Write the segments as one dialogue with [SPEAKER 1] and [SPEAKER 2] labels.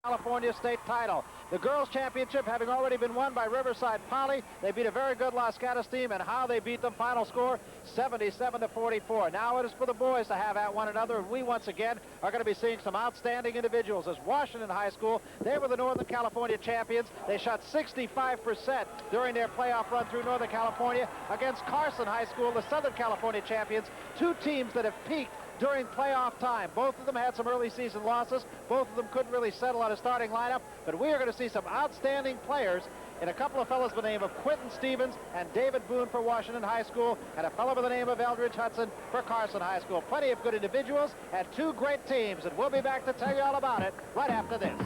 [SPEAKER 1] California state title. The girls' championship having already been won by Riverside Poly. They beat a very good Los Gatos team, and how they beat them. Final score 77-44. Now it is for the boys to have at one another, and we once again are going to be seeing some outstanding individuals. As Washington High School, they were the Northern California champions. They shot 65% during their playoff run through Northern California against Carson High School, the Southern California champions. Two teams that have peaked during playoff time. Both of them had some early season losses. Both of them couldn't really settle on a starting lineup, but we are going to see some outstanding players in a couple of fellows by the name of Quentin Stevens and David Boone for Washington High School, and a fellow by the name of Eldridge Hudson for Carson High School. Plenty of good individuals and two great teams, and we'll be back to tell you all about it right after this.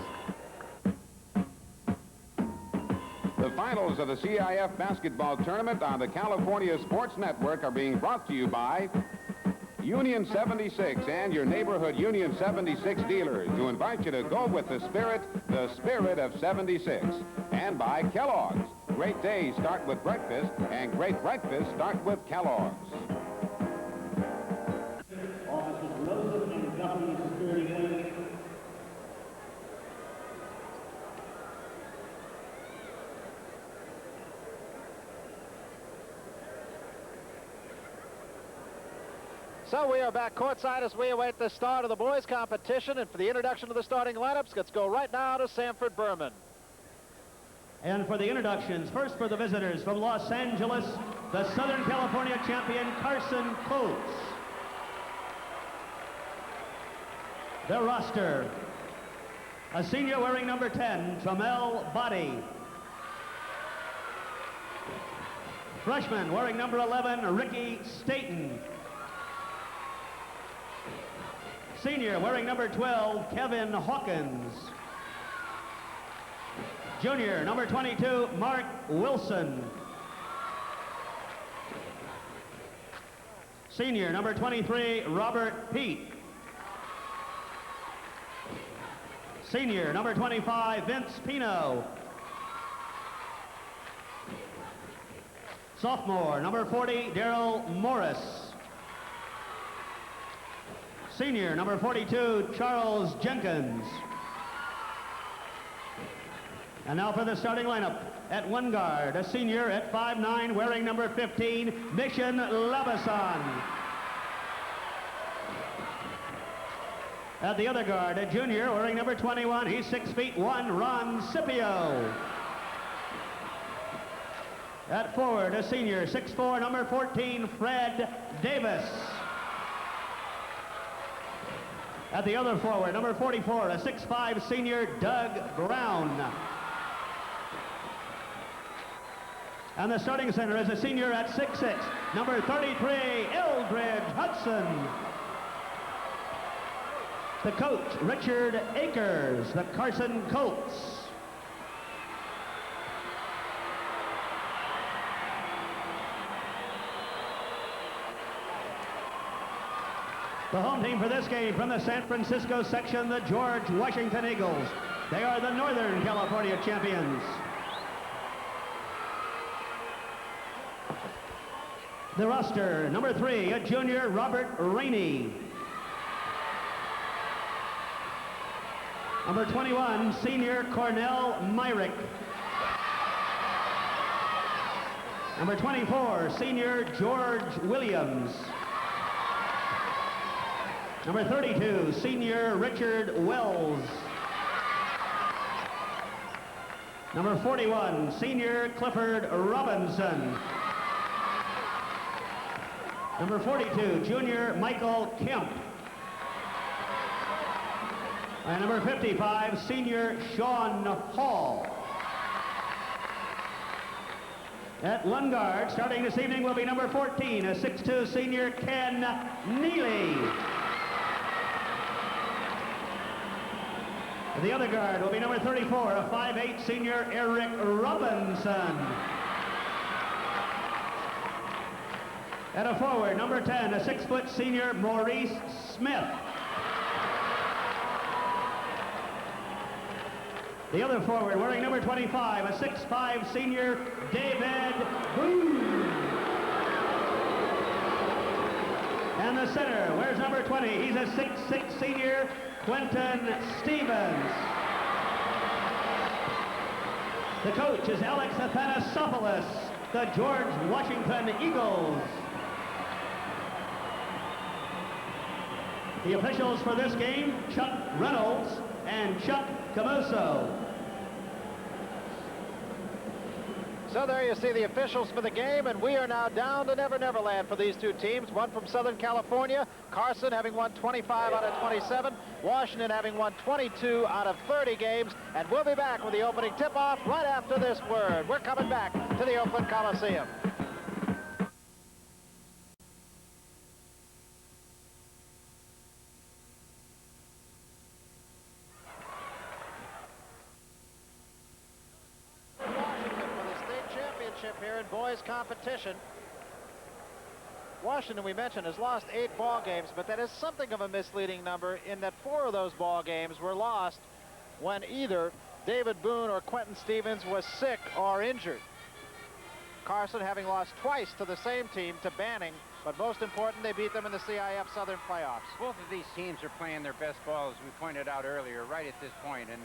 [SPEAKER 2] The finals of the CIF basketball tournament on the California Sports Network are being brought to you by Union 76 and your neighborhood Union 76 dealers, who invite you to go with the spirit of 76. And by Kellogg's. Great days start with breakfast, and great breakfast start with Kellogg's.
[SPEAKER 1] So we are back courtside as we await the start of the boys' competition. And for the introduction of the starting lineups, let's go right now to Sanford Berman.
[SPEAKER 3] And for the introductions, first for the visitors from Los Angeles, the Southern California champion, Carson Coates. The roster: a senior wearing number 10, Tramel Body. Freshman wearing number 11, Ricky Staten. Senior wearing number 12, Kevin Hawkins. Junior number 22, Mark Wilson. Senior number 23, Robert Pete. Senior number 25, Vince Pino. Sophomore number 40, Daryl Morris. Senior number 42, Charles Jenkins. And now for the starting lineup. At one guard, a senior at 5'9", wearing number 15, Mission Labason. At the other guard, a junior wearing number 21, he's 6'1", Ron Scipio. At forward, a senior, 6'4", number 14, Fred Davis. At the other forward, number 44, a 6'5", senior, Doug Brown. And the starting center is a senior at 6'6", number 33, Eldridge Hudson. The coach, Richard Akers, the Carson Colts. The home team for this game from the San Francisco section, the George Washington Eagles. They are the Northern California champions. The roster, number 3, a junior, Robert Rainey. Number 21, senior, Cornell Myrick. Number 24, senior, George Williams. Number 32, senior, Richard Wells. Number 41, senior, Clifford Robinson. Number 42, junior, Michael Kemp. And number 55, senior, Sean Hall. At one guard, starting this evening, will be number 14, a 6'2", senior, Ken Neely. The other guard will be number 34, a 5'8", senior, Eric Robinson. And a forward, number 10, a 6' senior, Maurice Smith. The other forward, wearing number 25, a 6'5", senior, David Boone. And the center, where's number 20? He's a 6'6", senior, Quentin Stevens. The coach is Alex Athanasopoulos, the George Washington Eagles. The officials for this game, Chuck Reynolds and Chuck Camuso.
[SPEAKER 1] So there you see the officials for the game, and we are now down to Never Never Land for these two teams. One from Southern California, Carson having won 25 out of 27, Washington having won 22 out of 30 games, and we'll be back with the opening tip-off right after this word. We're coming back to the Oakland Coliseum. Here in boys competition. Washington, we mentioned, has lost 8 ball games, but that is something of a misleading number in that 4 of those ball games were lost when either David Boone or Quentin Stevens was sick or injured. Carson having lost twice to the same team, to Banning, but most important, they beat them in the CIF Southern playoffs.
[SPEAKER 4] Both of these teams are playing their best ball, as we pointed out earlier, right at this point, and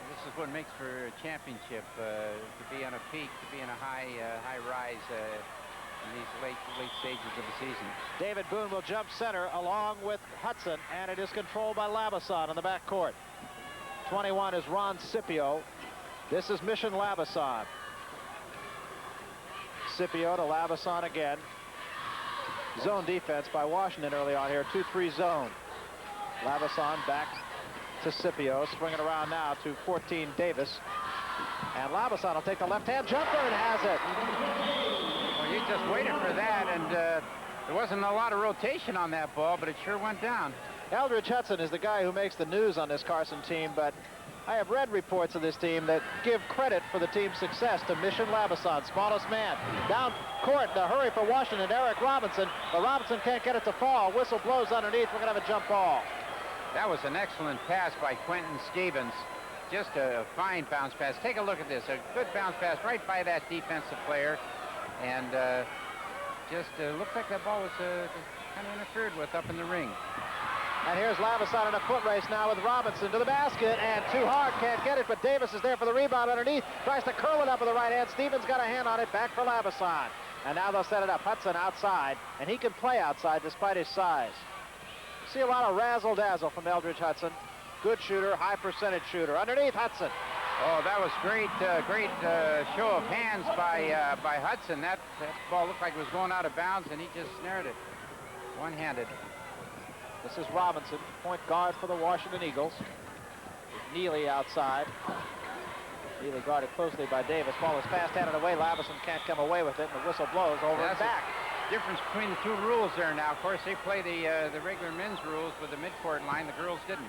[SPEAKER 4] this is what makes for a championship, to be on a peak, to be in a high rise in these late stages of the season.
[SPEAKER 1] David Boone will jump center along with Hudson, and it is controlled by Labason in the backcourt. 21 is Ron Scipio. This is Mission Labason. Scipio to Labason again. Zone defense by Washington early on here, 2-3 zone. Labason back to Scipio, swinging around now to 14 Davis. And Labason will take the left-hand jumper and has it.
[SPEAKER 4] Well, you just waited for that, and there wasn't a lot of rotation on that ball, but it sure went down.
[SPEAKER 1] Eldridge Hudson is the guy who makes the news on this Carson team, but I have read reports of this team that give credit for the team's success to Mission Labason, smallest man. Down court, the hurry for Washington, Eric Robinson, but Robinson can't get it to fall. Whistle blows underneath. We're going to have a jump ball.
[SPEAKER 4] That was an excellent pass by Quentin Stevens. Just a fine bounce pass. Take a look at this. A good bounce pass right by that defensive player. And just looked like that ball was kind of interfered with up in the ring.
[SPEAKER 1] And here's Labason in a foot race now with Robinson to the basket, and too hard, can't get it, but Davis is there for the rebound underneath. Tries to curl it up with the right hand. Stevens got a hand on it. Back for Labason. And now they'll set it up. Hudson outside, and he can play outside despite his size. See a lot of razzle-dazzle from Eldridge Hudson. Good shooter, high percentage shooter. Underneath, Hudson.
[SPEAKER 4] Oh, that was great, great show of hands by Hudson. That ball looked like it was going out of bounds, and he just snared it one-handed.
[SPEAKER 1] This is Robinson, point guard for the Washington Eagles. Neely outside. Neely guarded closely by Davis. Ball is fast-handed away. Labason can't come away with it, and the whistle blows over and back.
[SPEAKER 4] Difference between the two rules there now. Of course, they play the regular men's rules with the midcourt line. The girls didn't.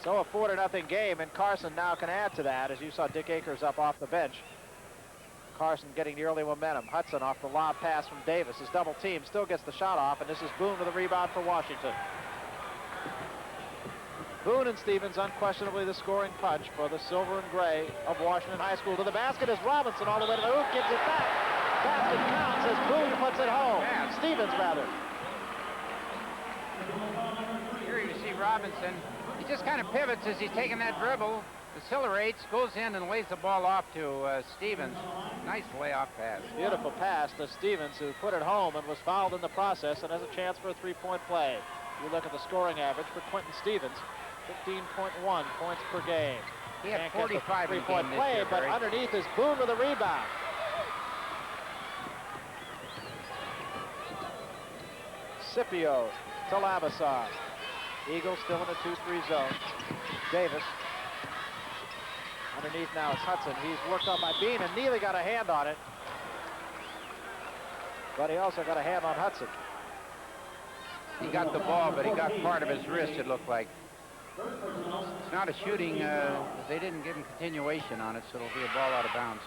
[SPEAKER 1] So a 4-0 game, and Carson now can add to that, as you saw Dick Akers up off the bench. Carson getting the early momentum. Hudson off the lob pass from Davis. His double team still gets the shot off, and this is Boone with a rebound for Washington. Boone and Stevens unquestionably the scoring punch for the silver and gray of Washington High School. To the basket is Robinson all the way to the hoop, gives it back. Basket counts as Boone puts it home. Stevens, rather.
[SPEAKER 4] Here you see Robinson. He just kind of pivots as he's taking that dribble, accelerates, goes in and lays the ball off to Stevens. Nice layoff pass.
[SPEAKER 1] Beautiful pass to Stevens, who put it home and was fouled in the process and has a chance for a three-point play. You look at the scoring average for Quentin Stevens, 15.1 points per game.
[SPEAKER 4] He had 45 in the
[SPEAKER 1] three-point
[SPEAKER 4] game
[SPEAKER 1] play,
[SPEAKER 4] this year,
[SPEAKER 1] but
[SPEAKER 4] Barry.
[SPEAKER 1] underneath is Boone with a rebound. Scipio to Labason. Eagles still in a 2-3 zone. Davis. Underneath now is Hudson. He's worked on by Bean, and Neely got a hand on it. But he also got a hand on Hudson.
[SPEAKER 4] He got the ball, but he got part of his wrist, it looked like. It's not a shooting. They didn't give him continuation on it, so it'll be a ball out of bounds.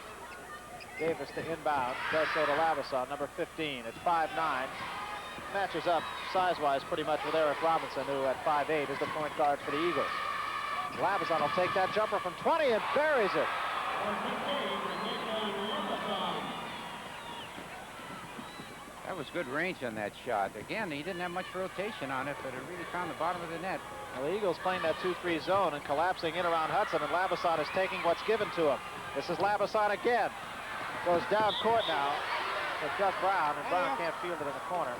[SPEAKER 1] Davis to inbound. Does so to Labason, number 15 at 5'9". Matches up size-wise pretty much with Eric Robinson, who at 5'8" is the point guard for the Eagles. Labason will take that jumper from 20 and buries it.
[SPEAKER 4] That That was good range on that shot. Again, he didn't have much rotation on it, but it really found the bottom of the net.
[SPEAKER 1] Well, the Eagles playing that 2-3 zone and collapsing in around Hudson, and Labason is taking what's given to him. This is Labason again. Goes down court now to Doug Brown, and Brown can't field it in the corner.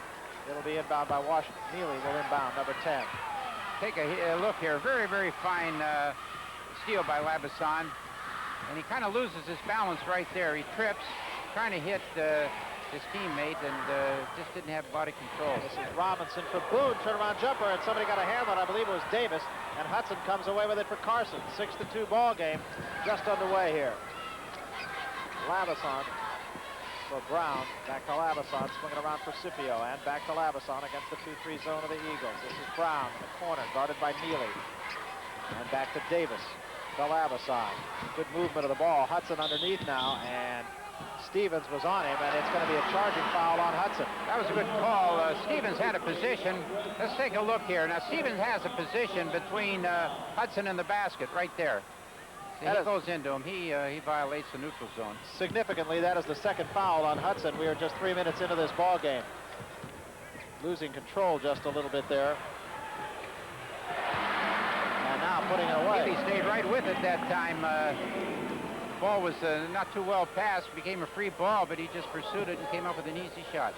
[SPEAKER 1] It'll be inbound by Washington. Neely will inbound, number 10.
[SPEAKER 4] Take a look here. Very, very fine steal by Labason. And he kind of loses his balance right there. He trips, trying to hit his teammate, and just didn't have body control.
[SPEAKER 1] This is Robinson for Boone. Turnaround jumper, and somebody got a hand on it. I believe it was Davis. And Hudson comes away with it for Carson. 6-2 ball game just underway here. Labason for Brown. Back to Labason, swinging around for Scipio, and back to Labason against the 2-3 zone of the Eagles. This is Brown in the corner, guarded by Neely. And back to Davis. To Labason. Good movement of the ball. Hudson underneath now, and Stevens was on him, and it's going to be a charging foul on Hudson.
[SPEAKER 4] That was a good call. Stevens had a position. Let's take a look here. Now, Stevens has a position between Hudson and the basket right there. See, he goes into him. He violates the neutral zone.
[SPEAKER 1] Significantly, that is the second foul on Hudson. We are just 3 minutes into this ball game. Losing control just a little bit there. And now putting it away.
[SPEAKER 4] He stayed right with it that time. Ball was not too well passed. Became a free ball, but he just pursued it and came up with an easy shot.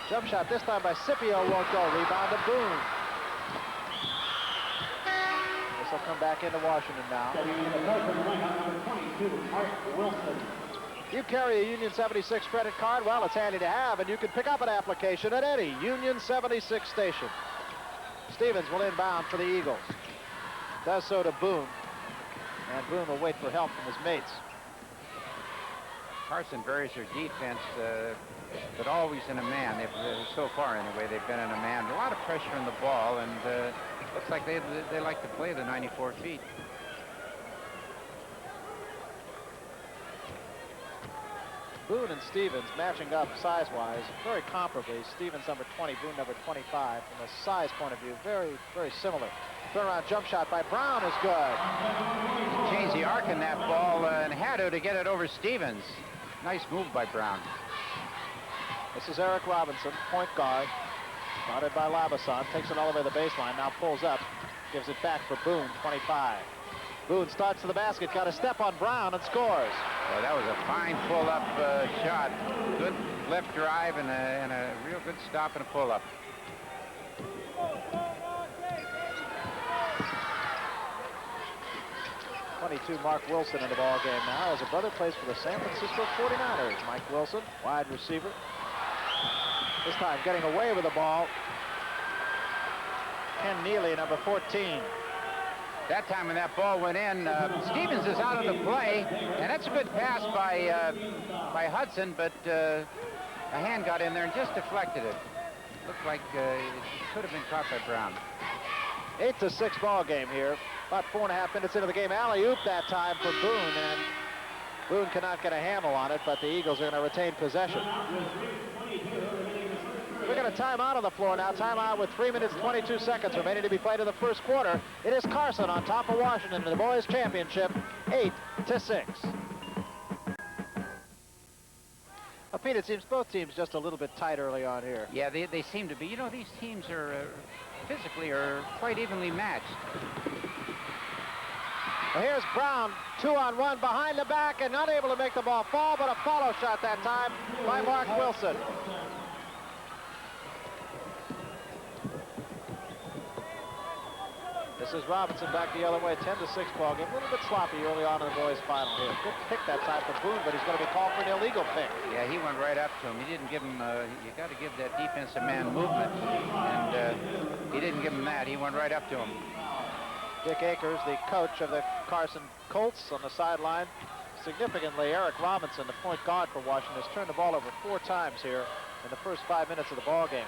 [SPEAKER 1] Jump shot this time by Scipio won't go. Rebound to Boone. This will come back into Washington now. You carry a Union 76 credit card? Well, it's handy to have, and you can pick up an application at any Union 76 station. Stevens will inbound for the Eagles. Does so to Boone. And Boone will wait for help from his mates.
[SPEAKER 4] Carson varies their defense, but always in a man. So far, anyway, they've been in a man. A lot of pressure on the ball, and looks like they like to play the 94 feet.
[SPEAKER 1] Boone and Stevens matching up size-wise very comparably. Stevens number 20, Boone number 25. From a size point of view, very, very similar. Turnaround jump shot by Brown is good.
[SPEAKER 4] Changed the arc in that ball and had to get it over Stevens. Nice move by Brown.
[SPEAKER 1] This is Eric Robinson, point guard. Guarded by Labason. Takes it all the way to the baseline. Now pulls up. Gives it back for Boone, 25. Boone starts to the basket. Got a step on Brown and scores.
[SPEAKER 4] Well, that was a fine pull-up shot. Good left drive and a real good stop and a pull-up.
[SPEAKER 1] .22 Mark Wilson in the ball game now, as a brother plays for the San Francisco 49ers. Mike Wilson, wide receiver. This time getting away with the ball. Ken Neely, number 14.
[SPEAKER 4] That time when that ball went in, Stevens is out of the play, and that's a good pass by Hudson, but a hand got in there and just deflected it. Looked like it could have been caught by Brown.
[SPEAKER 1] 8-6 ball game here. About 4.5 minutes into the game. Alley-oop that time for Boone, and Boone cannot get a handle on it, but the Eagles are going to retain possession. We're going to time out on the floor now. Timeout with 3 minutes, 22 seconds remaining to be played in the first quarter. It is Carson on top of Washington in the boys' championship, 8-6. Well, Pete, it seems both teams just a little bit tight early on here.
[SPEAKER 4] Yeah, they seem to be. You know, these teams are physically are quite evenly matched.
[SPEAKER 1] Well, here's Brown, 2-on-1 behind the back and unable to make the ball fall, but a follow shot that time by Mark Wilson. This is Robinson back the other way, 10-6 ball game. A little bit sloppy early on in the boys' final here. Good pick that time for Boone, but he's going to be called for an illegal pick.
[SPEAKER 4] Yeah, he went right up to him. He didn't give him, you got to give that defensive man movement, and he didn't give him that. He went right up to him.
[SPEAKER 1] Dick Akers, the coach of the Carson Colts, on the sideline. Significantly, Eric Robinson, the point guard for Washington, has turned the ball over 4 times here in the first 5 minutes of the ball game.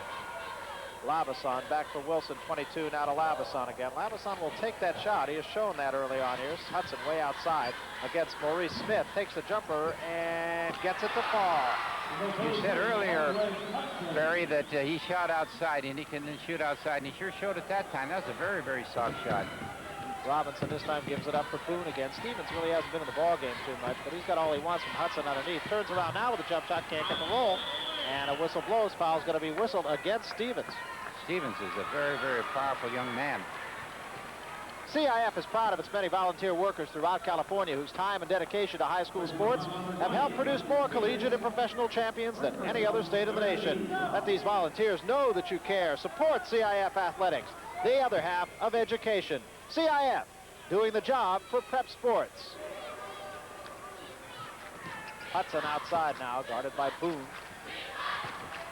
[SPEAKER 1] Labason back for Wilson, 22, now to Labason again. Labason will take that shot. He has shown that early on here. Hudson way outside against Maurice Smith. Takes the jumper and gets it to fall.
[SPEAKER 4] You said earlier, Barry, that he shot outside and he can shoot outside, and he sure showed it that time. That was a very, very soft shot.
[SPEAKER 1] Robinson this time gives it up for Boone again. Stevens really hasn't been in the ball game too much, but he's got all he wants from Hudson underneath. Turns around now with a jump shot, can't get the roll, and a whistle blows. Foul's going to be whistled against Stevens.
[SPEAKER 4] Stevens is a very, very powerful young man.
[SPEAKER 1] CIF is proud of its many volunteer workers throughout California whose time and dedication to high school sports have helped produce more collegiate and professional champions than any other state in the nation. Let these volunteers know that you care. Support CIF athletics, the other half of education. CIF, doing the job for prep sports. Hudson outside now, guarded by Boone.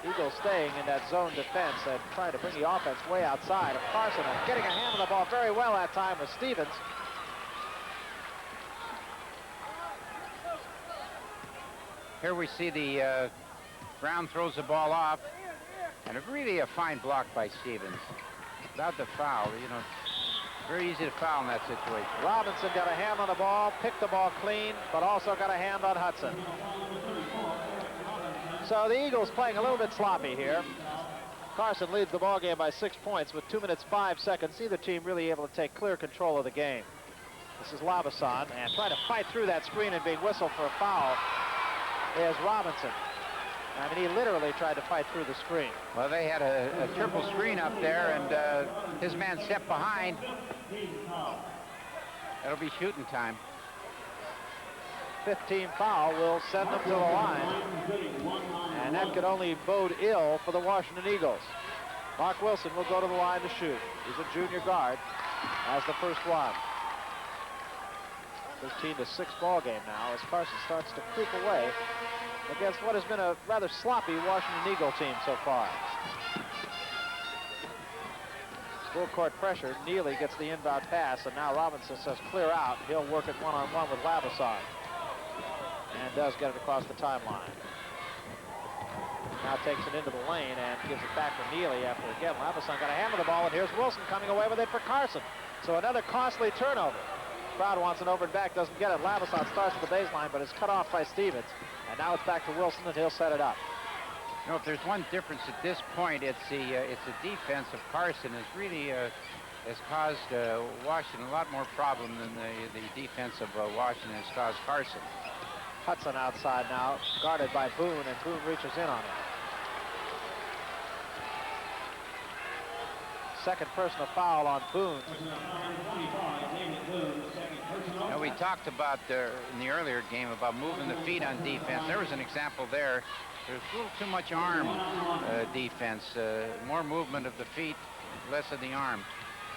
[SPEAKER 1] Eagles staying in that zone defense and trying to bring the offense way outside of Carson, and getting a hand on the ball very well that time with Stevens.
[SPEAKER 4] Here we see the Brown throws the ball off, and really a fine block by Stevens. Without the foul, you know, very easy to foul in that situation.
[SPEAKER 1] Robinson got a hand on the ball, picked the ball clean, but also got a hand on Hudson. So the Eagles playing a little bit sloppy here. Carson leads the ball game by 6 points with 2 minutes 5 seconds. Neither team really able to take clear control of the game. This is Labason, and trying to fight through that screen and being whistled for a foul is Robinson. I mean, he literally tried to fight through the screen.
[SPEAKER 4] Well, they had a triple screen up there, and his man stepped behind. That'll be shooting time.
[SPEAKER 1] 15 foul will send them to the line. And that could only bode ill for the Washington Eagles. Mark Wilson will go to the line to shoot. He's a junior guard as the first one. 13-6 ball game now as Carson starts to creep away against what has been a rather sloppy Washington Eagle team so far. Full court pressure. Neely gets the inbound pass, and now Robinson says clear out. He'll work it one-on-one with Labason. And does get it across the timeline. Now takes it into the lane and gives it back to Neely after again. Labason got a hand on the ball, and here's Wilson coming away with it for Carson. So another costly turnover. Crowd wants it over and back, doesn't get it. Labason starts at the baseline, but is cut off by Stevens. And now it's back to Wilson, and he'll set it up.
[SPEAKER 4] You know, if there's one difference at this point, it's the defense of Carson has really has caused Washington a lot more problem than the defense of Washington has caused Carson.
[SPEAKER 1] Hudson outside now, guarded by Boone, and Boone reaches in on him. Second personal foul on Boone.
[SPEAKER 4] Now, we talked about in the earlier game about moving the feet on defense. There was an example there. There's a little too much arm defense. More movement of the feet, less of the arm.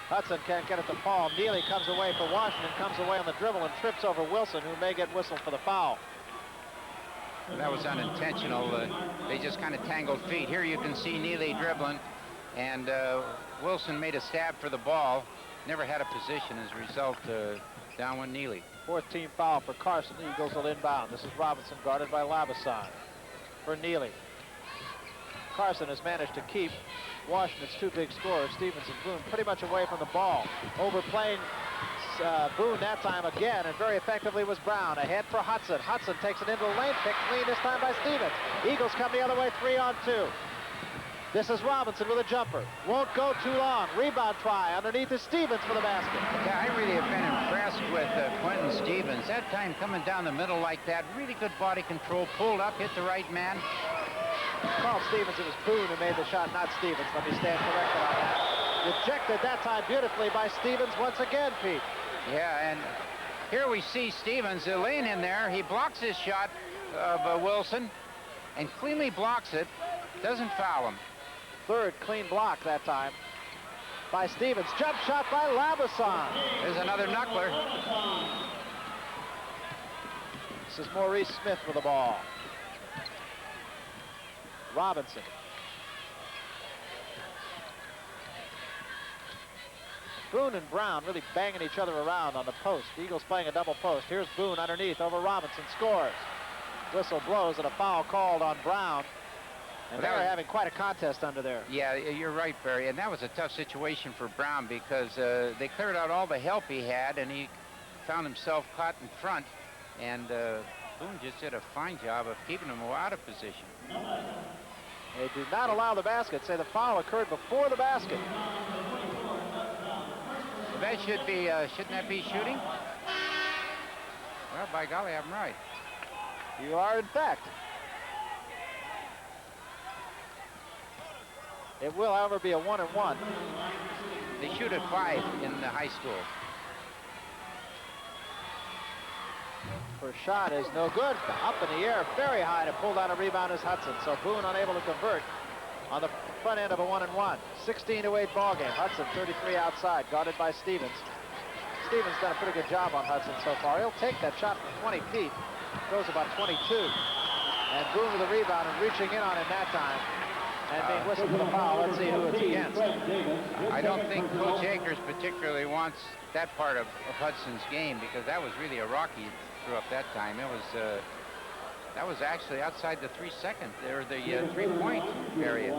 [SPEAKER 1] Hudson can't get it to Paul. Neely comes away for Washington, comes away on the dribble and trips over Wilson, who may get whistled for the foul.
[SPEAKER 4] That was unintentional. They just kind of tangled feet. Here you can see Neely dribbling, and Wilson made a stab for the ball. Never had a position. As a result, down went Neely.
[SPEAKER 1] 14 foul for Carson. The Eagles will inbound. This is Robinson guarded by Labason for Neely. Carson has managed to keep Washington's two big scorers, Stevens and Boone, pretty much away from the ball. Overplaying Boone that time again, and very effectively was Brown. Ahead for Hudson. Hudson takes it into the lane, picked clean this time by Stevens. Eagles come the other way, 3-on-2. This is Robinson with a jumper. Won't go too long. Rebound try. Underneath is Stevens for the basket.
[SPEAKER 4] Yeah, I really have been impressed with Quentin Stevens. That time coming down the middle like that, really good body control, pulled up, hit the right man.
[SPEAKER 1] Called Stevens. It was Boone who made the shot, not Stevens. Let me stand corrected on that. Rejected that time beautifully by Stevens once again, Pete.
[SPEAKER 4] Yeah, and here we see Stevens laying in there. He blocks his shot of Wilson and cleanly blocks it. Doesn't foul him.
[SPEAKER 1] Third clean block that time by Stevens. Jump shot by Labason.
[SPEAKER 4] There's another knuckler.
[SPEAKER 1] This is Maurice Smith with the ball. Robinson. Boone and Brown really banging each other around on the post. The Eagles playing a double post. Here's Boone underneath over Robinson. Scores. Whistle blows and a foul called on Brown. And they were having quite a contest under there.
[SPEAKER 4] Yeah, you're right, Barry. And that was a tough situation for Brown because they cleared out all the help he had, and he found himself caught in front. And Boone just did a fine job of keeping him out of position.
[SPEAKER 1] They do not allow the basket. Say the foul occurred before the basket.
[SPEAKER 4] that should be, shouldn't that be shooting? Well, by golly, I'm right.
[SPEAKER 1] You are, in fact. It will, however, be a 1-and-1.
[SPEAKER 4] They shoot at 5 in the high school.
[SPEAKER 1] First shot is no good. Up in the air, very high to pull down a rebound is Hudson. So Boone unable to convert on the front end of a 1-and-1. 16-8 ball game. Hudson 33 outside, guarded by Stevens. Stevens done a pretty good job on Hudson so far. He'll take that shot from 20 feet. Goes about 22. And Boone with the rebound and reaching in on him that time. And being whistled for the foul. Let's see who it's against.
[SPEAKER 4] I don't think Coach Akers particularly wants that part of Hudson's game, because that was really a rocky threw up that time. It was that was actually outside the 3-second or the 3-point area.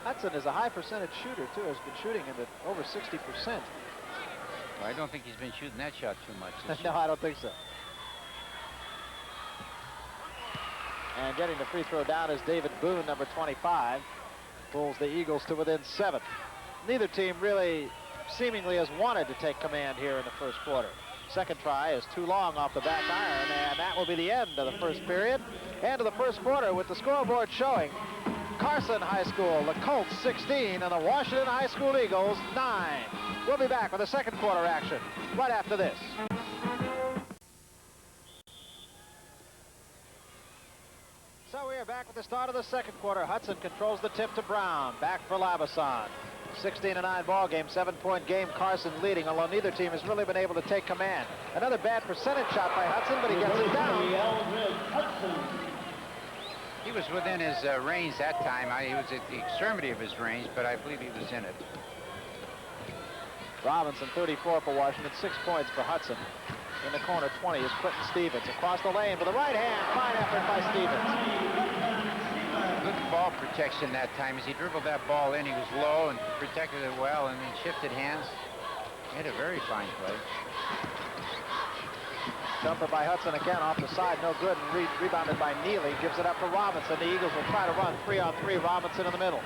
[SPEAKER 1] Hudson is a high percentage shooter too. Has been shooting in the over 60%.
[SPEAKER 4] Well, I don't think he's been shooting that shot too much this
[SPEAKER 1] No,
[SPEAKER 4] year.
[SPEAKER 1] I don't think so. And getting the free throw down is David Boone, number 25. Pulls the Eagles to within 7. Neither team really seemingly has wanted to take command here in the first quarter. Second try is too long off the back iron, and that will be the end of the first period. End of the first quarter with the scoreboard showing Carson High School, the Colts 16, and the Washington High School Eagles 9. We'll be back with the second quarter action right after this. So we are back with the start of the second quarter. Hudson controls the tip to Brown. Back for Labason. 16-9 ball game, 7-point game. Carson leading, although neither team has really been able to take command. Another bad percentage shot by Hudson, but he gets it down.
[SPEAKER 4] He was within his range that time. He was at the extremity of his range, but I believe he was in it.
[SPEAKER 1] Robinson, 34 for Washington, 6 points for Hudson. In the corner, 20 is Quentin Stevens. Across the lane with the right hand. Fine effort by Stevens.
[SPEAKER 4] Good ball protection that time. As he dribbled that ball in, he was low and protected it well, and then shifted hands. Made a very fine play.
[SPEAKER 1] Jumper by Hudson again off the side, no good, and rebounded by Neely. Gives it up for Robinson. The Eagles will try to run 3-on-3. Robinson in the middle.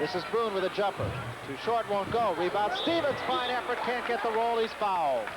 [SPEAKER 1] This is Boone with a jumper. Too short, won't go. Rebound Stevens. Fine effort, can't get the roll. He's fouled.